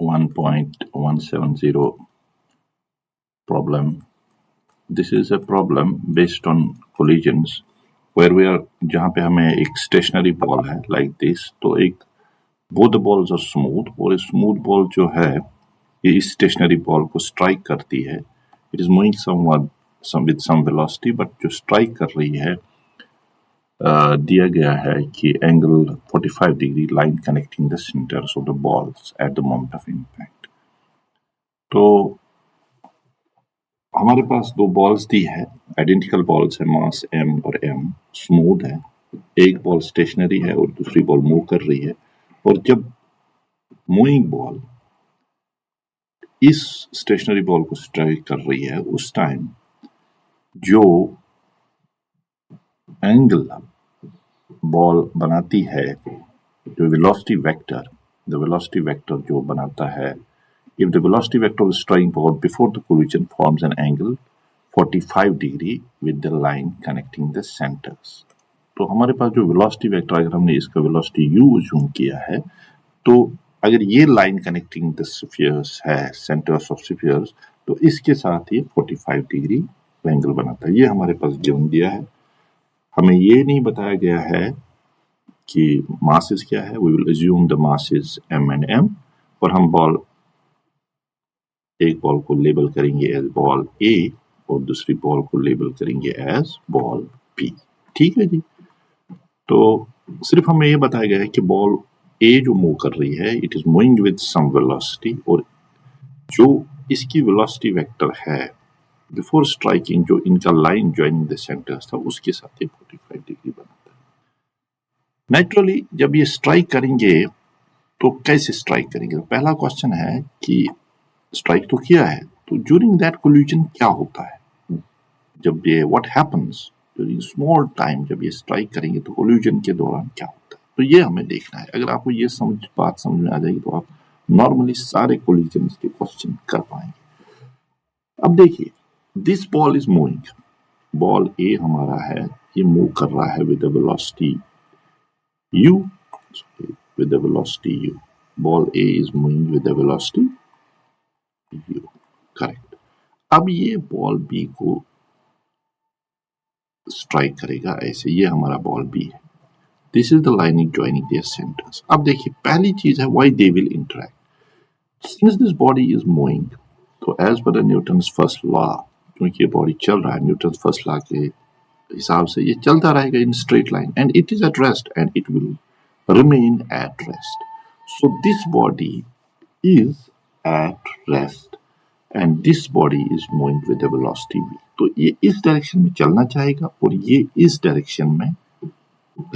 1.170 problem. This is a problem based on collisions where we are जहाँ पे हमें एक स्टेशनरी बॉल है like this, तो एक both the balls are smooth और स्मूथ बॉल जो है ये इस स्टेशनरी बॉल को स्ट्राइक करती है. It is moving with some velocity, but जो स्ट्राइक कर रही है दिया गया है कि angle 45 degree line connecting the centres of the balls at the moment of impact. तो हमारे पास दो बॉल्स दी है, आइडेंटिकल बॉल्स है, मास m और m, स्मूथ है. एक बॉल स्टेशनरी है और दूसरी बॉल मूव कर रही है. और जब मूविंग बॉल इस स्टेशनरी बॉल को स्ट्राइक कर रही है उस टाइम जो एंगल बॉल बनाती है, जो वेलोसिटी वेक्टर जो बनाता है, if the velocity vector of the striking ball before the collision forms an angle 45 degree with the line connecting the centers. तो हमारे पास जो वेलोसिटी वेक्टर, अगर हमने इसका वेलोसिटी u जूम किया है, तो अगर ये लाइन कनेक्टिंग द स्फीयर्स है, सेंटर्स ऑफ स्फीयर्स, तो इसके साथ ही 45 डिग्री एंगल बनाता है. ये हमारे पास गिवन दिया है. हमें ये नहीं बताया गया है कि मासेस क्या है. We will assume the masses m and m और हम एक बॉल को लेबल करेंगे एज बॉल A और दूसरी बॉल को लेबल करेंगे एज बॉल B. ठीक है जी. तो सिर्फ हमें ये बताया गया है कि बॉल A जो मूव कर रही है, it is moving with some velocity, और जो इसकी वेलोसिटी वेक्टर है बिफोर स्ट्राइकिंग, जो इनका लाइन ज्वाइनिंग द सेंटर्स था, उसके साथ ये 45 डिग्री बनाता है. नेचुरली जब ये स्ट्राइक करेंगे तो कैसे स्ट्राइक करेंगे? पहला क्वेश्चन है कि स्ट्राइक तो किया है, तो ड्यूरिंग दैट कोलिजन क्या होता है, जब ये what happens during small time, जब ये स्ट्राइक करेंगे तो कोलिजन के दौरान क्या होता है, तो ये हमें देखना है. अगर आपको ये बात समझ में आ जाएगी तो आप नॉर्मली सारे कोलिजन के क्वेश्चन कर पाएंगे. अब देखिए, this ball is moving, ball A हमारा है, ये मूव कर रहा है with the velocity u, with the velocity u. Ball A is moving with the velocity u. Correct. अब ये बॉल B को स्ट्राइक करेगा ऐसे. ये हमारा बॉल B है. This is the line joining their centers. अब देखिए, पहली चीज है why they will interact. Since this body is moving, तो as per the Newton's first law, क्योंकि ये बॉडी चल रहा है, न्यूटन फर्स्ट लॉ के हिसाब से ये चलता रहेगा in straight line, and it is at rest and it will remain at rest. So this body is at rest and this body is moving with the velocity v. तो ये इस direction में चलना चाहेगा और ये इस डायरेक्शन में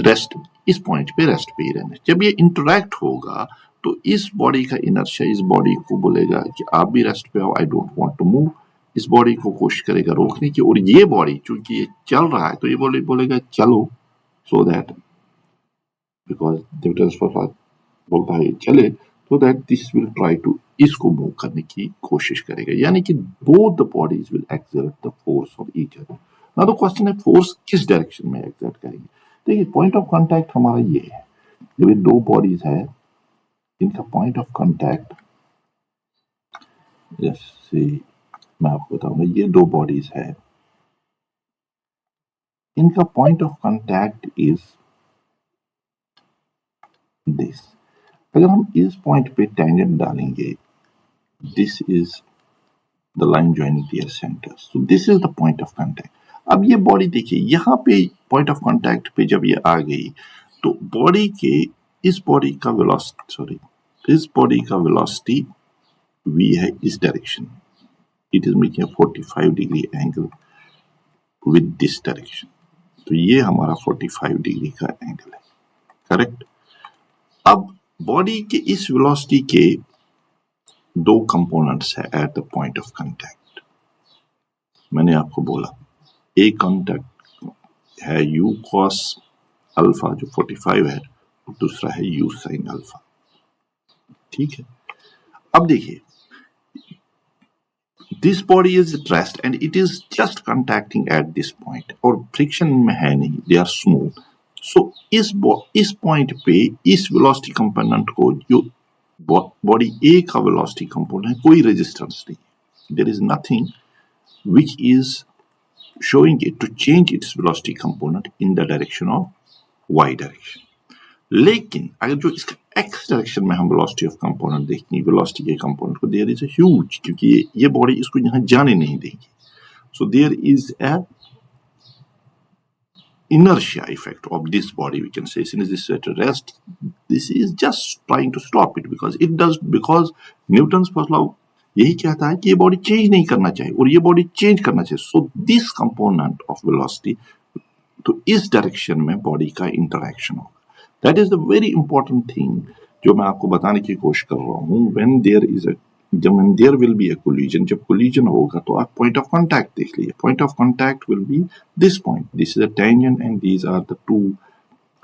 रेस्ट, इस पॉइंट पे रेस्ट पे ही रहना. जब ये इंटरैक्ट होगा तो इस बॉडी का इनर्शिया इस बॉडी को बोलेगा कि आप भी रेस्ट पे आओ, I don't want to move. इस बॉडी को कोशिश करेगा रोकने की, और ये बॉडी चूंकि ये चल रहा है तो ये बोलेगा चलो, so that because Newton's first law बोलता है चले, so that this will try to इसको मूव करने की कोशिश करेगा. यानी कि both the bodies will exert the force on each other. now the question है फोर्स किस डायरेक्शन में एक्सर्ट करेंगे. देखिए, पॉइंट ऑफ कांटेक्ट हमारा ये है, जब ये दो बॉडीज है, इनका पॉइंट ऑफ कांटेक्ट, जैसे मैं आपको बताऊंगा, ये दो बॉडीज है, इनका point of contact is this. अगर हम इस पॉइंट पे टेंजेंट डालेंगे, this is the line joining their centres, so this is the point of contact. अब ये बॉडी देखिए, यहाँ पे पॉइंट ऑफ कांटेक्ट पे जब ये आ गई तो बॉडी के इस बॉडी का वेलोसिटी v है इस direction, it is making 45 degree angle with this direction. तो ये हमारा 45 डिग्री का एंगल है. करेक्ट. अब बॉडी के इस वेलोसिटी के दो कंपोनेंट्स है at the point of contact. मैंने आपको बोला एक कांटेक्ट है u cos अल्फा जो 45 है, और दूसरा है u sin अल्फा. ठीक है. अब देखिए, this body is at rest and it is just contacting at this point, और फ्रिक्शन में है नहीं, दे आर स्मूथ. सो इस पॉइंट पे इस वेलोसिटी कंपोनेंट को जो बॉडी ए का वेलोसिटी कंपोनेंट है, कोई रेजिस्टेंस नहीं, there is nothing which is showing it to change its velocity component in the direction of y direction. लेकिन अगर जो इसका x डायरेक्शन में हम वेलोसिटी ऑफ कंपोनेंट देखेंगे, वेलोसिटी के कंपोनेंट को, देयर इज अ ह्यूज, क्योंकि ये बॉडी इसको यहाँ जाने नहीं देगी, so there is a inertia effect of this body, we can say. Since this is at rest, this is just trying to stop it because Newton's first law यही कहता है कि ये बॉडी चेंज नहीं करना चाहिए और ये बॉडी चेंज करना चाहिए. So this component of velocity, तो इस डायरेक्शन में बॉडी का इंटरैक्शन होगा. That is the very important thing जो मैं आपको बताने की कोशिश कर रहा हूँ. When there will be a collision, जब कोलिजन होगा तो आप पॉइंट ऑफ कांटेक्ट देख लीजिए. Point of contact will be this point, this is a tangent and these are the two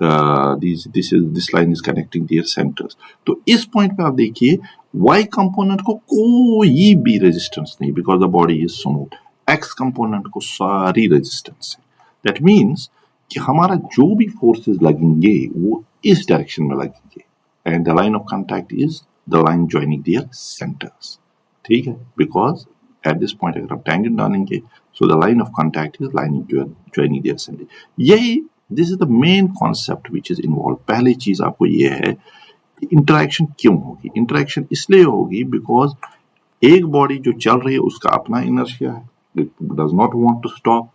this line is connecting their centers. तो इस point पे आप देखिए y कंपोनेंट को कोई भी रेजिस्टेंस नहीं, because the body is smooth. x component को सारी रेजिस्टेंस है. दैट मीन्स कि हमारा जो भी फोर्सेस लगेंगे वो इस डायरेक्शन में लगेंगे, and the line of contact is the line joining their centres. ठीक है, बिकॉज एट दिस पॉइंट अगर आप टेंजेंट डालेंगे, so the line of contact is line joining their centre. यही this is the main concept which is involve. पहली चीज आपको ये है कि इंटरैक्शन क्यों होगी. इंटरैक्शन इसलिए होगी बिकॉज एक बॉडी जो चल रही है उसका अपना इनर्शिया है, it does not want to stop,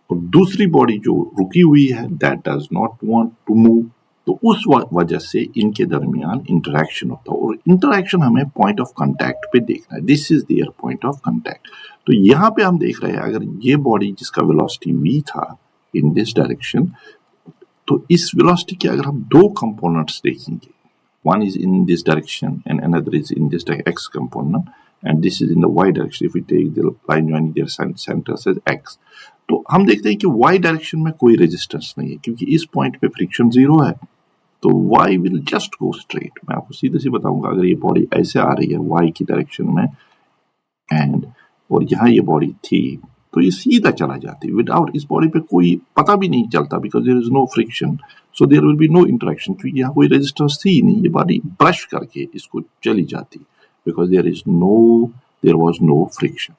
और दूसरी बॉडी जो रुकी हुई है that does not want to move. तो उस वजह से इनके दरमियान इंटरैक्शन होता है, और इंटरैक्शन हमें पॉइंट ऑफ कांटेक्ट पे देखना है. This is their point of contact. तो यहाँ पे हम देख रहे हैं अगर ये बॉडी जिसका वेलोसिटी v था in this direction, तो इस velocity के अगर हम दो components देखेंगे, one is in this direction and another is in this x component, and this is in the y direction. If we take the line joining their centers as x, तो हम देखते हैं कि y direction में कोई resistance नहीं है, क्योंकि इस point पे friction 0 है, तो y will just go straight. मैं आपको सीधे से बताऊंगा, अगर ये बॉडी ऐसे आ रही है y की डायरेक्शन में एंड और यहाँ ये बॉडी थी, तो ये सीधा चला जाती है. विदाउट इस बॉडी पे कोई पता भी नहीं चलता, because there is no friction, so there will be no interaction, क्योंकि यहाँ कोई रेजिस्टेंस थी नहीं. ये बॉडी ब्रश करके इसको चली जाती, because there was no friction.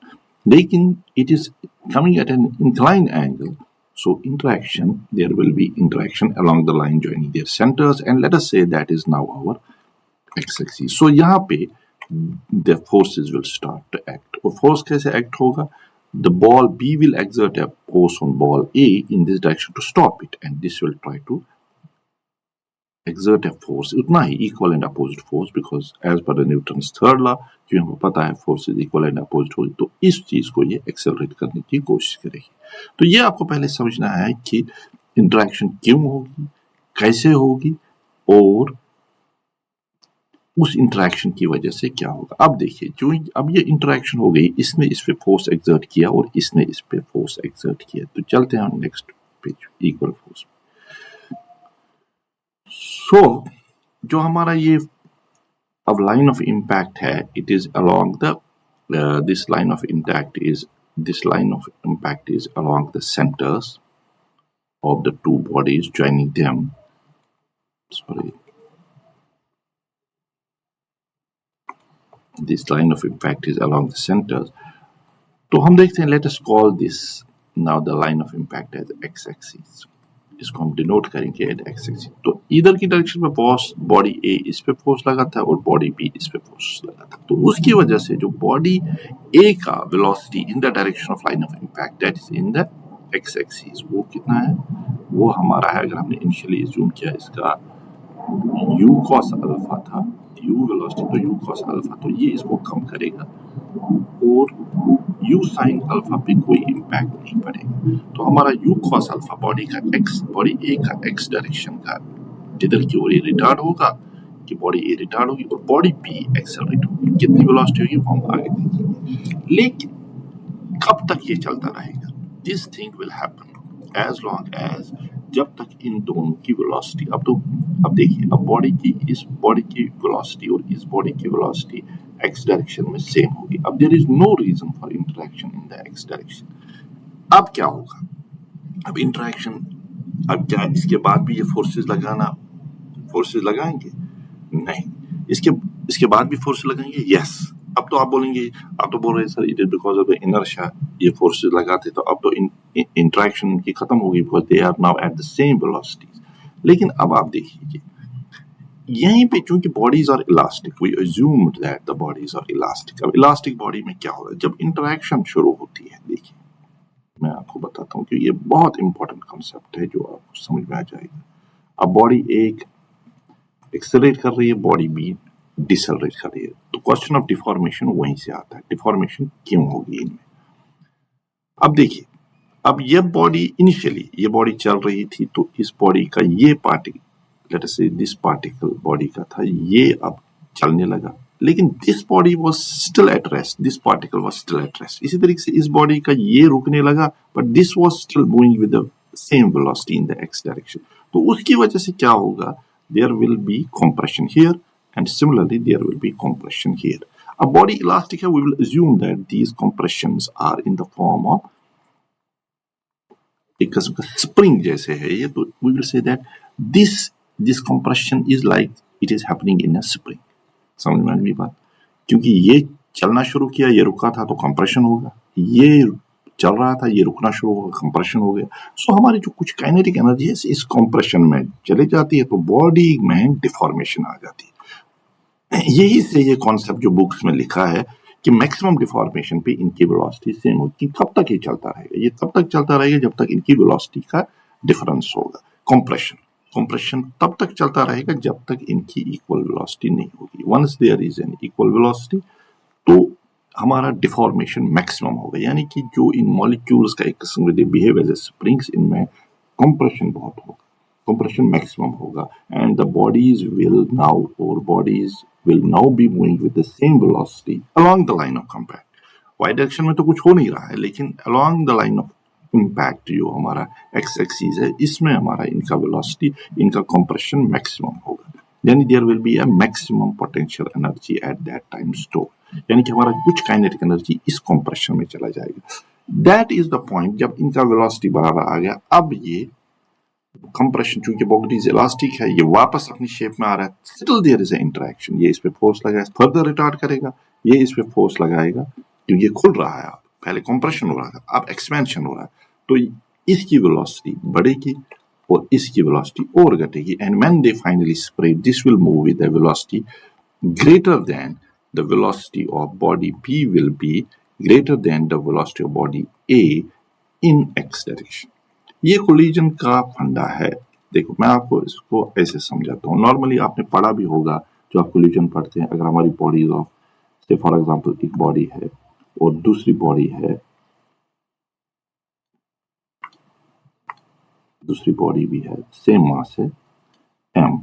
लेकिन it is coming at an inclined angle, so interaction, there will be interaction along the line joining their centres, and let us say that is now our x axis. So यहाँ पे the forces will start to act. और force कैसे act होगा? The ball B will exert a force on ball A in this direction to stop it, and this will try to exert a force, उतना ही equal and opposite force, because as per the Newton's third law, जो हमको पता है force is equal and opposite होगी, तो इस चीज को ये accelerate करने की कोशिश करेगी. तो ये आपको पहले समझना है कि interaction क्यों होगी, कैसे होगी, और उस इंटरैक्शन की वजह से क्या होगा. अब देखिए, जो अब ये इंटरैक्शन हो गई, इसने इस पे फोर्स एक्सर्ट किया और इसने इस पे फोर्स एक्सर्ट किया. तो चलते हैं नेक्स्ट पेज, इक्वल फोर्स. सो जो हमारा ये अब लाइन ऑफ इम्पैक्ट है, it is along the this line of impact is along the centres of the two bodies joining them. Sorry, this line of impact is along the centers. तो हम देखते हैं, let us call this now the line of impact as x-axis. इसको हम denote करेंगे eight x-axis. तो इधर की डायरेक्शन में बॉडी A इस पे फोर्स लगाता है और बॉडी B इस पे फोर्स लगाता है. तो उसकी वजह से जो बॉडी A का velocity in the direction of line of impact that is in the x-axis, वो कितना है? वो हमारा है, अगर हमने इनिशियली जूम किया, इसका u cos अल्फा था, u वेलोसिटी, तो u cos अल्फा, तो ये इसको कम करेगा और u sin अल्फा पे कोई इम्पैक्ट नहीं पड़ेगा. तो हमारा u cos alpha body A का x डायरेक्शन का इधर की ओर रिटार्ड होगा, कि बॉडी A रिटार्ड होगी और बॉडी B एक्सेलरेट होगी. कितनी वेलोसिटी होगी वो हम आगे देखेंगे. लेकिन कब तक ये चलता रहेगा? This thing will happen as long as, जब तक इन दोनों की वेलोसिटी, अब देखिए, अब बॉडी की, इस बॉडी की वेलोसिटी और इस बॉडी की वेलोसिटी x डायरेक्शन में सेम होगी. अब there is no reason for interaction in the x direction. अब क्या होगा? अब इंटरैक्शन, अब क्या इसके बाद भी ये फोर्सेस लगाएंगे? नहीं. इसके इसके बाद भी फोर्स लगाएंगे, यस। अब तो आप बोलेंगे, आप तो बोल रहे हैं sir it is because of the inertia ये फोर्सेस लगाते, तो अब तो इंटरेक्शन की खत्म होगी because they are now at the same velocities. लेकिन अब आप देखिए यहीं पे चूंकि bodies are elastic, we assumed that the bodies are elastic. अब इलास्टिक बॉडी में क्या होगा जब इंटरेक्शन शुरू होती है, देखिए मैं आपको बताता हूँ कि ये बहुत इंपॉर्टेंट कॉन्सेप्ट है जो आपको समझ में आ जाएगा। अब बॉडी एक एक्सेलरेट कर रही है, बॉडी बी डिसेलरेट कर रही है, तो क्वेश्चन ऑफ डिफॉर्मेशन वहीं से आता है, डिफॉर्मेशन क्यों होगी इनमें। अब देखिए, अब ये बॉडी इनिशियली ये बॉडी चल रही थी, तो इस बॉडी का ये पार्टिकल, लेट अस से दिस पार्टिकल बॉडी का था, ये अब चलने लगा, लेकिन this body was still at rest, this particle was still at rest. इसी तरीके से इस बॉडी का ये रुकने लगा, but this was still moving with the same velocity in the x direction. तो उसकी वजह से क्या होगा, there will be compression here and similarly there will be compression here. A body elastic, we will assume that these compressions are in the form of एक किस्म का spring जैसे है ये, तो we will say that this compression is like it is happening in a spring। समझ में आ गई बात, क्योंकि ये चलना शुरू किया, ये रुका था तो कंप्रेशन होगा, ये चल रहा था ये रुकना शुरू होगा, कंप्रेशन हो गया। सो हमारी जो कुछ काइनेटिक एनर्जी है इस कंप्रेशन में चले जाती है, तो बॉडी में डिफॉर्मेशन आ जाती है। यही से ये कॉन्सेप्ट जो बुक्स में लिखा है कि मैक्सिमम डिफॉर्मेशन पे इनकी वेलोसिटी सेम होती, तब तक ये चलता रहेगा, ये तब तक चलता रहेगा जब तक इनकी वेलोसिटी का डिफरेंस होगा। कंप्रेशन तब तक चलता रहेगा जब तक इनकी इक्वल वेलोसिटी नहीं होगी। Once there is an equal velocity तो हमारा डिफॉर्मेशन मैक्सिमम होगा, यानी कि जो इन मॉलिक्यूल्स का एक किस्म they behave as a springs, इनमें कंप्रेशन बहुत होगा, compression maximum होगा, and the bodies will now be moving with the same velocity along the line of contact। y direction में तो कुछ हो नहीं रहा है, लेकिन along the line of impact जो हमारा x एक्सिस है, इसमें हमारा इनका वेलोसिटी, इनका कंप्रेशन मैक्सिमम होगा, यानी there will be a maximum potential energy at that time store, यानी कि हमारा कुछ काइनेटिक एनर्जी इस कंप्रेशन में चला जाएगा। दैट इज द पॉइंट जब इनका वेलोसिटी बराबर आ गया। अब ये कंप्रेशन चूंकि बॉडी इलास्टिक है, ये वापस अपनी शेप में आ रहा है, still there is a interaction, ये इस पे फोर्स लगाएगा, फर्दर रिटार्ड करेगा, ये इस पे फोर्स लगाएगा, क्योंकि ये खुल रहा है, पहले कंप्रेशन हो रहा था, अब एक्सपेंशन हो रहा है, तो इसकी वेलोसिटी बढ़ेगी और इसकी वेलोसिटी और घटेगी, and when they finally separate this will move with the velocity greater than the velocity of body B will be greater than the velocity of body A in x direction. ये collision का फंडा है। देखो मैं आपको इसको ऐसे समझाता हूँ, नॉर्मली आपने पढ़ा भी होगा जो आप कोलिजन पढ़ते हैं, अगर हमारी बॉडीज ऑफ से फॉर एग्जांपल एक बॉडी है और दूसरी बॉडी है, दूसरी बॉडी भी है, सेम मास है m,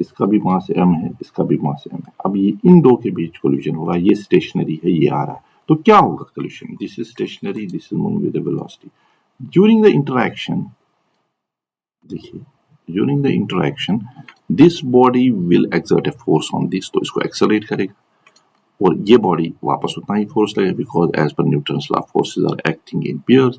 इसका भी मास m है, इसका भी मास m है। अब ये इन दो के बीच कोलिजन हो रहा है, ये स्टेशनरी है, ये आ रहा है, तो क्या होगा collision, this is stationary, this is moving with the velocity. During the interaction, देखिए during the interaction this body will exert a force on this, तो इसको एक्सेलरेट करेगा और ये बॉडी वापस उतना ही फोर्स लगेगा, because as per Newton's law forces are acting in pairs.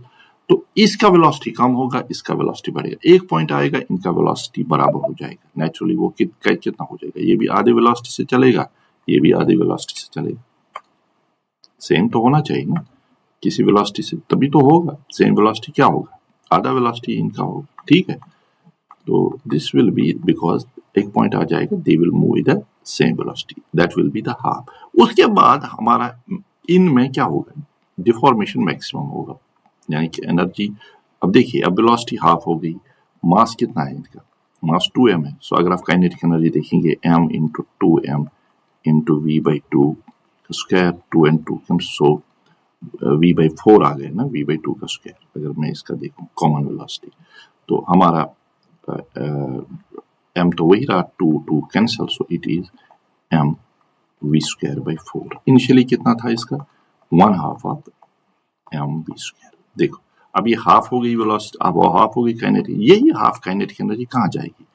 तो इसका वेलोसिटी कम होगा, इसका वेलोसिटी बढ़ेगा, एक पॉइंट आएगा इनका वेलोसिटी बराबर हो जाएगा, नेचुरली वो कितना हो जाएगा, ये भी आधे वेलोसिटी से चलेगा, ये भी आधे वेलोसिटी से चलेगा, सेम तो होना चाहिए ना, किसी वेलोसिटी से तभी तो होगा, सेम वेलोसिटी क्या होगा, आधा वेलोसिटी इनका होगा, ठीक है। तो दिस विल बी बिकॉज एक पॉइंट आ जाएगा, they will move with the same velocity, that will be the half. उसके बाद हमारा इनमें क्या होगा, डिफॉर्मेशन मैक्सिमम होगा, यानी कि एनर्जी, अब देखिए अब वेलोसिटी हाफ हो गई, मास कितना है इनका, मास 2m है, सो अगर आप काइनेटिक एनर्जी देखेंगे m into 2m into v/2 square 2n2, सो v/4 आ गए ना, v/2 का स्क्वायर। अगर मैं इसका देखूं कॉमन वेलोसिटी, तो हमारा m तो वही रहा, 2 cancel, so it is m v²/4। Initially कितना था इसका, 1/2 ऑफ m v²। देखो अब ये हाफ हो गई वेलोसिटी, अब वो हाफ हो गई काइनेटिक, यही हाफ काइनेटिक एनर्जी कहाँ जाएगी,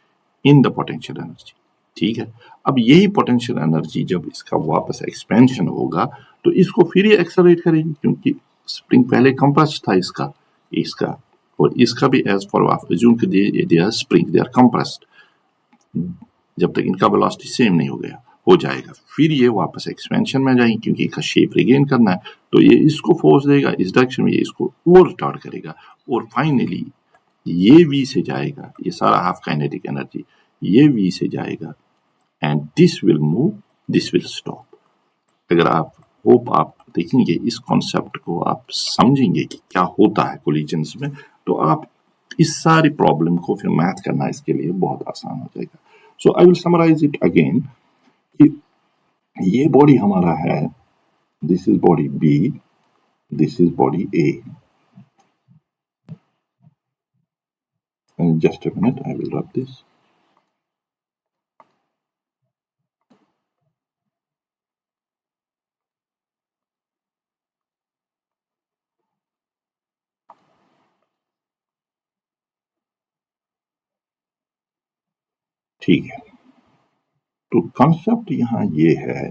इन द पोटेंशियल एनर्जी, ठीक है। अब यही पोटेंशियल एनर्जी जब इसका वापस एक्सपेंशन होगा तो इसको फिर ये एक्सेलरेट करेगी, क्योंकि स्प्रिंग पहले कंप्रेस्ड था इसका और इसका भी, as for assume they are spring, they are compressed, जब तक इनका वेलोसिटी सेम नहीं हो गया। हो जाएगा, फिर ये वापस एक्सपेंशन में जाएंगे क्योंकि इसका शेप रिगेन करना है, तो ये इसको फोर्स देगा इस डायरेक्शन में, ये इसको और रिटार्ड करेगा और फाइनली ये V से जाएगा, ये सारा हाफ काइनेटिक एनर्जी ये V से जाएगा and this will move, this will stop. अगर आप आप देखेंगे इस कॉन्सेप्ट को, आप समझेंगे कि क्या होता है कोलिजन्स में, तो आप इस सारी प्रॉब्लम को फिर मैथ करना इसके लिए बहुत आसान हो जाएगा। So I will summarise it again कि ये बॉडी हमारा है, this is body B, this is body A। And just a minute, I will rub this. ठीक है, तो कॉन्सेप्ट यहाँ ये है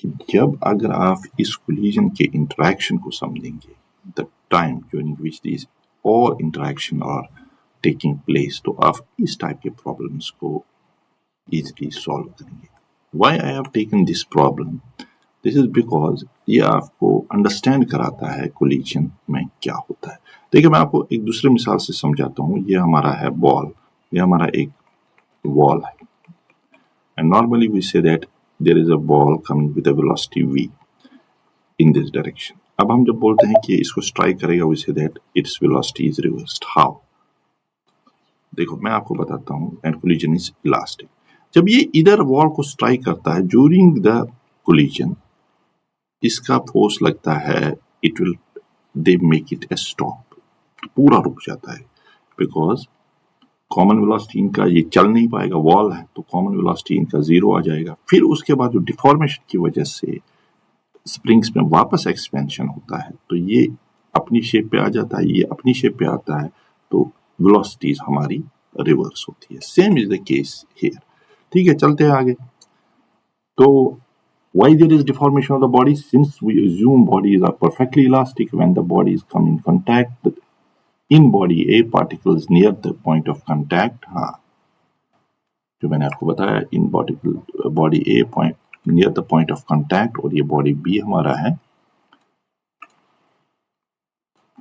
कि जब अगर आप इस कोलिजन के इंटरेक्शन को समझेंगे, the time during which this all interaction are taking place, तो आप इस टाइप के प्रॉब्लम्स को इजीली सॉल्व करेंगे। Why I have taken this problem, this is because ये आपको अंडरस्टैंड कराता है कोलिजन में क्या होता है। देखिए मैं आपको एक दूसरे मिसाल से समझाता हूँ। ये हमारा है बॉल, ये हमारा एक wall है, and normally we say that there is a ball coming with a velocity v in this direction. अब हम जब बोलते हैं कि इसको स्ट्राइक करेगा, we say that its velocity is reversed. How? देखो मैं आपको बताता हूँ, and collision is elastic. जब ये इधर वॉल को स्ट्राइक करता है ड्यूरिंग द कोलिजन, इसका फोर्स लगता है, it will they make it A stop, पूरा रुक जाता है, बिकॉज कॉमन वेलोसिटी इनका ये चल नहीं पाएगा, वॉल है, तो कॉमन वेलोसिटी इनका 0 आ जाएगा। फिर उसके बाद जो डिफॉर्मेशन की वजह से स्प्रिंग्स में वापस एक्सपेंशन होता है, तो ये अपनी शेप पे आ जाता है, ये अपनी शेप पे आता है, तो वेलोसिटीज हमारी रिवर्स होती है। Same is the case here. ठीक है, चलते हैं आगे। तो why there is deformation of the body? Since we assume bodies are perfectly elastic, when the bodies come in contact, in body A particles near the point of contact, हाँ जो मैंने आपको बताया, in body A point near the point of contact, और ये body B हमारा है,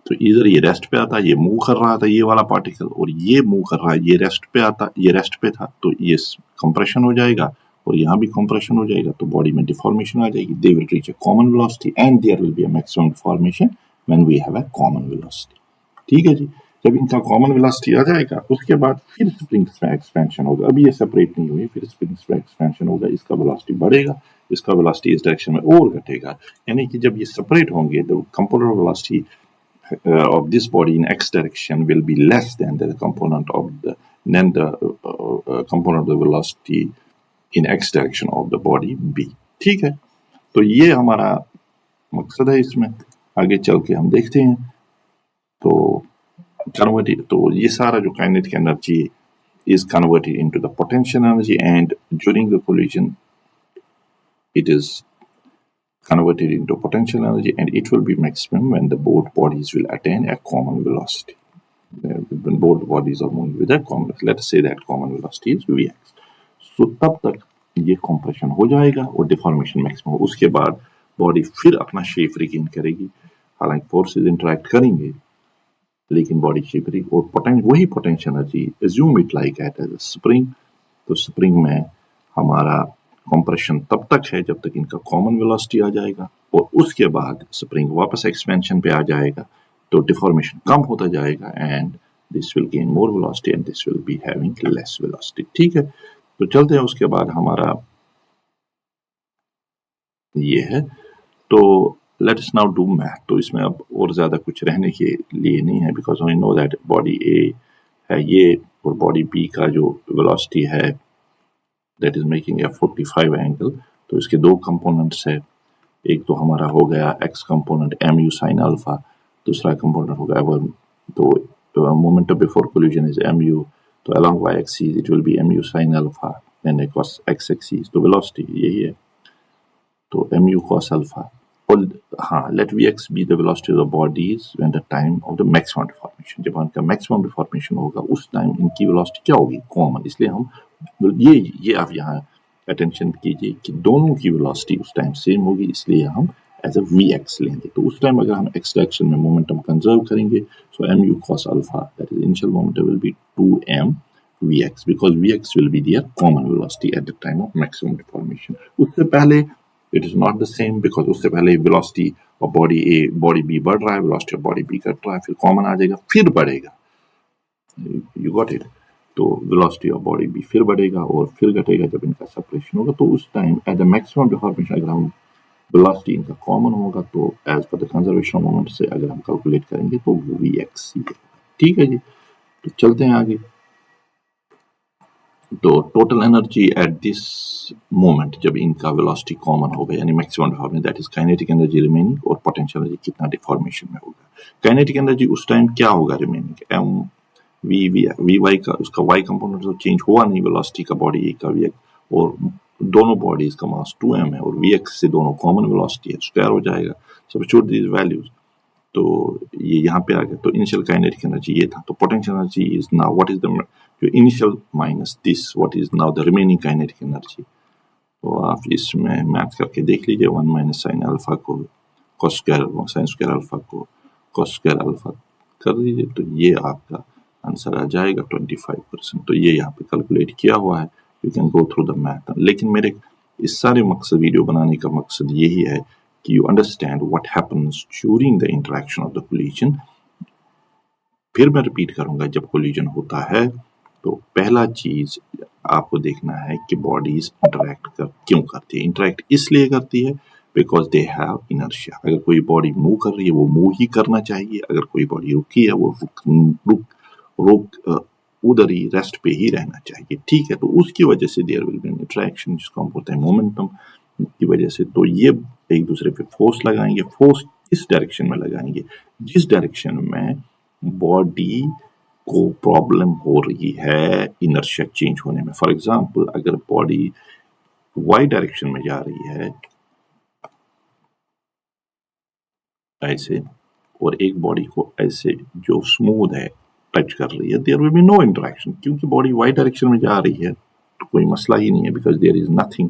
तो इधर ये रेस्ट पे आता, ये मूव कर रहा था ये वाला पार्टिकल, और ये मूव कर रहा है, ये रेस्ट पे आता, ये रेस्ट पे था, तो ये कंप्रेशन हो जाएगा और यहाँ भी कंप्रेशन हो जाएगा, तो बॉडी में डिफॉर्मेशन आ जाएगी। They will reach a common velocity and there will be a maximum deformation when we have a common velocity. ठीक है जी, जब इनका कॉमन वेलोसिटी आ जाएगा उसके बाद फिर स्प्रिंग्स में एक्सपेंशन होगा। अभी ये सेपरेट नहीं हुई, फिर स्प्रिंग्स में एक्सपेंशन होगा, इसका वेलोसिटी बढ़ेगा, इसका वेलोसिटी इस डायरेक्शन में और घटेगा, यानी कि जब ये सेपरेट होंगे the component velocity of this body in x direction will be less than the component of the component of the velocity in x direction of the body b। ठीक है, तो ये हमारा मकसद है। इसमें आगे चल के हम देखते हैं। तो कन्वर्टेड, तो ये सारा जो kinetic energy is converted into the potential energy, and during the collision it is converted into potential energy, and it will be maximum when the both bodies will attain a common velocity. When both bodies are moving with a common, let us say that common velocity is vx. So तब तक ये compression हो जाएगा और deformation maximum हो, उसके बाद body फिर अपना शेप रिगेन करेगी। हालांकि फोर्सेस इंटरेक्ट करेंगे लेकिन बॉडी शेप रिगेन, और वही potential energy assume it like at as a spring, तो स्प्रिंग में हमारा कंप्रेशन तब तक है जब तक इनका कॉमन वेलोसिटी आ जाएगा, और उसके बाद स्प्रिंग वापस एक्सपेंशन पे आ जाएगा, तो डिफॉर्मेशन कम होता जाएगा and this will gain more velocity and this will be having less velocity. ठीक है, तो चलते हैं। उसके बाद हमारा ये है, तो let us now do math. तो इसमें अब और ज्यादा कुछ रहने के लिए नहीं है, because we know that body A है ये, और बॉडी बी का जो वेलोसिटी है that is making a 45 angle, तो इसके दो कंपोनेंट्स है। एक तो हमारा हो गया x component mu sin alpha, दूसरा कंपोनेंट हो गया तो momentum before collision is mu, तो along y axis it will be mu sin alpha and across x axis, तो वेलोसिटी यही है, तो mu cos अल्फा। और हाँ, let vx be the velocity of the bodies when the time of the maximum deformation, जब इनका maximum deformation होगा उस टाइम इनकी वेलोसिटी क्या होगी, कॉमन। इसलिए हम ये आप यहाँ अटेंशन कीजिए कि दोनों की वेलोसिटी उस टाइम सेम होगी, इसलिए हम एज अ Vx लेंगे। तो उस टाइम अगर हम x डायरेक्शन में मोमेंटम कंजर्व करेंगे, सो mu cos alpha, that is initial momentum will be 2m Vx, because Vx will be their common velocity at the time of maximum deformation. उससे पहले it is not the same, because उससे पहले velocity और body A body B बढ़ रहा है, velocity of body B घट रहा है, फिर कॉमन आ जाएगा, फिर बढ़ेगा। You got it. तो वेलोसिटी ऑफ बॉडी भी फिर बढ़ेगा और फिर घटेगा जब इनका सेपरेशन होगा। तो उस time at the maximum deformation अगर हम वेलोसिटी इनका कॉमन होगा तो as per the conservation moment से अगर हम कैलकुलेट करेंगे तो वो Vx। ठीक है जी, तो चलते हैं आगे। तो total energy at this moment जब इनका वेलोसिटी कॉमन होगा यानी maximum deformation, that is kinetic energy remaining, और पोटेंशियल एनर्जी कितना डिफॉर्मेशन में होगा। काइनेटिक एनर्जी उस टाइम क्या होगा रिमेनिंग, एम वी वाई का उसका वाई कंपोनेंट तो चेंज हुआ नहीं वेलोसिटी का बॉडी ए का Vx, और दोनों बॉडीज का मास 2m है और Vx से दोनों कॉमन वेलोसिटी है, स्क्वायर हो जाएगा। सब्स्टिट्यूट दीज वैल्यूज, तो ये यहाँ पे आ गया। तो इनिशियल काइनेटिक एनर्जी ये था, तो potential energy is now what is the जो initial minus this what is now the remaining kinetic energy. तो आप इसमें मैथ करके देख लीजिए, 1 माइनस साइन अल्फा को cos square sine square alpha को cos स्क्वायर अल्फा कर दीजिए, तो ये आपका आंसर आ जाएगा 25%। तो ये यहाँ पे कैलकुलेट किया हुआ है, you can go through the math. लेकिन मेरे इस सारे मकसद वीडियो बनाने का मकसद यही है कि you understand what happens during the interaction of the collision. फिर मैं रिपीट करूंगा, जब कोलिजन होता है तो पहला चीज आपको देखना है कि बॉडीज इंटरेक्ट क्यों करती है। इंटरेक्ट इसलिए करती है बिकॉज दे हैव इनर्शिया। अगर कोई बॉडी मूव कर रही है वो मूव ही करना चाहिए, अगर कोई बॉडी रुकी है वो रुक उधर ही रेस्ट पे ही रहना चाहिए। ठीक है, तो उसकी वजह से there will be an interaction, जिसको हम बोलते हैं मोमेंटम की वजह से। तो ये एक दूसरे पे फोर्स लगाएंगे, फोर्स इस डायरेक्शन में लगाएंगे जिस डायरेक्शन में बॉडी को प्रॉब्लम हो रही है इनर्शिया चेंज होने में। फॉर एग्जांपल अगर बॉडी वाई डायरेक्शन में जा रही है ऐसे, और एक बॉडी को ऐसे जो स्मूथ है टच कर रही है, there will be no interaction, क्योंकि बॉडी वाई डायरेक्शन में जा रही है तो कोई मसला ही नहीं है, because there is nothing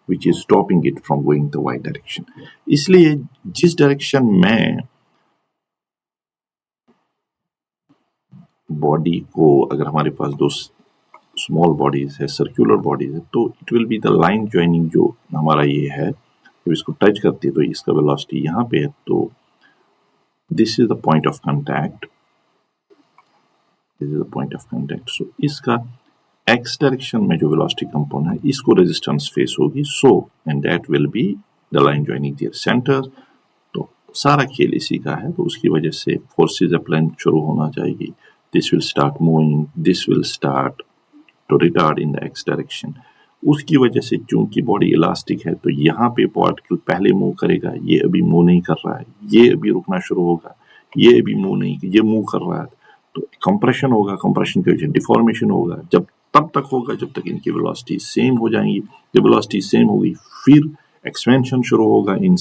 which is stopping it from going the Y direction. इसलिए जिस डायरेक्शन में बॉडी को, अगर हमारे पास दो स्मॉल बॉडीज है, सर्कुलर बॉडीज है, तो it will be the line joining जो हमारा ये है, जब इसको टच करती है तो इसका वेलोसिटी यहाँ पे है, तो this is the point of contact, this is the point of contact. So इसका एक्स डायरेक्शन में जो वेलोसिटी कंपोनेंट है इसको रेजिस्टेंस फेस होगी, so and that will be the line joining there centre. तो सारा खेल इसी का है, तो उसकी वजह से फोर्सेज अप्लाई शुरू होना चाहिए। This will start moving, this will start to retard in the x direction। उसकी वजह से चूंकि बॉडी इलास्टिक है तो यहाँ पे पार्टिकल पहले मूव करेगा, ये अभी मूव नहीं कर रहा है, ये अभी रुकना शुरू होगा, ये अभी मूव नहीं, ये मूव कर रहा है, तो कंप्रेशन होगा, कंप्रेशन की वजह से डिफॉर्मेशन होगा। जब तब तक होगा जब तक इनकी वेलोसिटी सेम हो जाएंगी। जब वेलोसिटी सेम होगी फिर एक्सपेंशन शुरू होगा, इन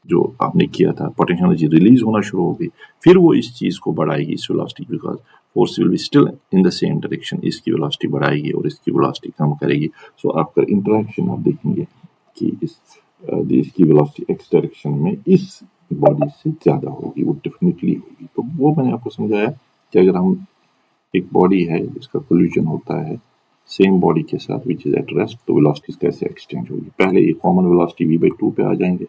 जो आपने किया था पोटेंशियल एनर्जी रिलीज होना शुरू होगी, फिर वो इस चीज को बढ़ाएगी, इस velocity, because force will be still in the same direction. इसकी वेलोसिटी बढ़ाएगी और इसकी वेलोसिटी कम करेगी। सो आपका इंटरेक्शन आप देखेंगे कि इसकी वेलोसिटी एक्स डायरेक्शन में इस बॉडी से ज्यादा होगी, वो डेफिनेटली होगी। तो वो मैंने आपको समझाया कि अगर हम एक बॉडी है जिसका कोलिजन होता है सेम बॉडी के साथ विच इज एट रेस्ट, तो वेलोसिटीज कैसे एक्सचेंज होगी। पहले ये कॉमन वेलोसिटी v/2 पे आ जाएंगे,